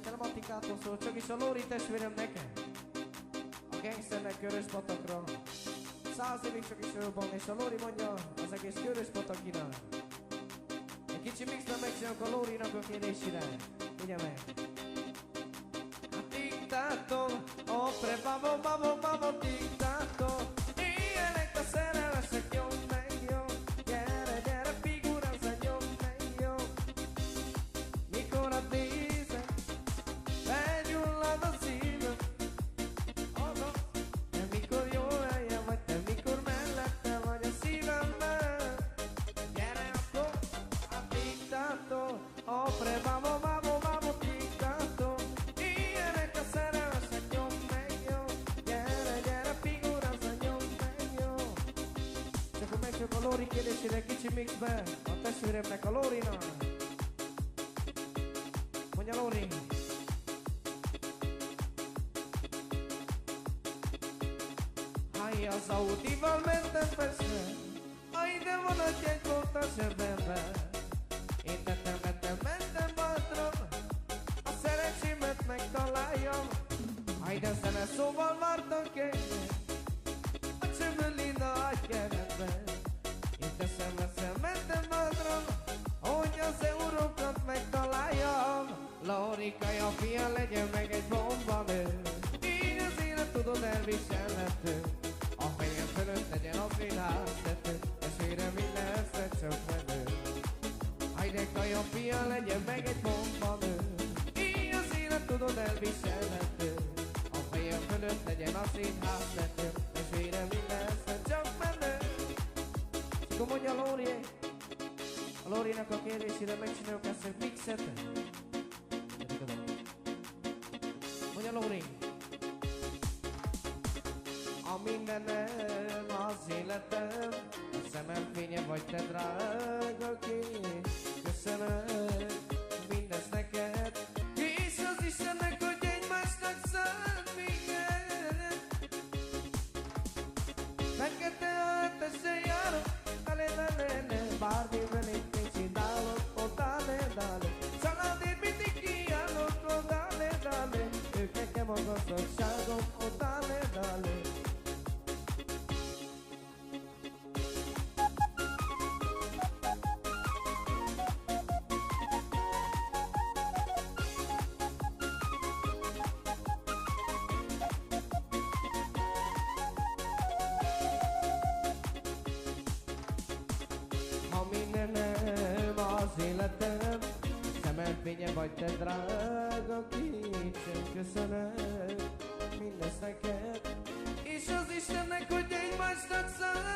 Telematikától szól, csak is a Lóri testvérem nekem. A gangsternek Köröspatakra 100 évig csak is jobban, és a Lóri mondja az egész Köröspatak irány. Egy kicsi mixben megcsinálok a Lórinak a kérésére. Ugye meg? A diktátor, a prebabo, babo, babo, diktátor. Ilyenek a szerelmesek, jó, meg jó. Gyere, gyere, figurázza, jó, meg jó. Mikor a nézek, felgyullad a szívem. Azaz, de mikor jól helyen vagy, te mikor mellette vagy a szívemben. Gyere akkor, a diktátor, a prebabo, babo, babo, diktátor. Ilyenek a szerelmesek, jó, meg jó. Gyere, gyere, figurázza, jó, meg jó. És akkor megcsök a Lóri kérdésére kicsi mixbe, a testvéremnek, a Lórinak. Mondja Lóri. Aj, az Audival mentem persze, aj, de van a jegy volt a zsebemben. Én mentem bátran, a szerencsémet megtaláljam. Aj, de zene szóval vártak engem, a csömölina a keretben. Én mentem bátran, hogy az eurókat megtaláljam. Lórikaja, fia, legyen meg egy bombanő, így az élet tudod elviselhető. A fejem fölött legyen a félháztető, és végre minden össze csak menő. Hajde kaja, fia, legyen meg egy bombanő, így az élet tudod elviselhető. A fejem fölött legyen a színháztető, és végre minden össze csak menő. És akkor mondja a Lórinak a kérésére megcsináljuk ezt a mixet. Mondja Lóri. A mindenem, az életem, a szemem fénye vagy te drága kény. Köszönöm mindezt neked, és az Istennek, hogy egymásnak szánt minket. Fekete a hetesen járok, dale, bármiben itt még csinálok, oh dale, családért mindig kiállok, oh dale, ők nekem a gazdagságom, oh dale. Ha mindenem, az életem, szemem fénye vagy te drága kincsem. Köszönöm mindezt neked, és az Istennek, hogy egymásnak száll.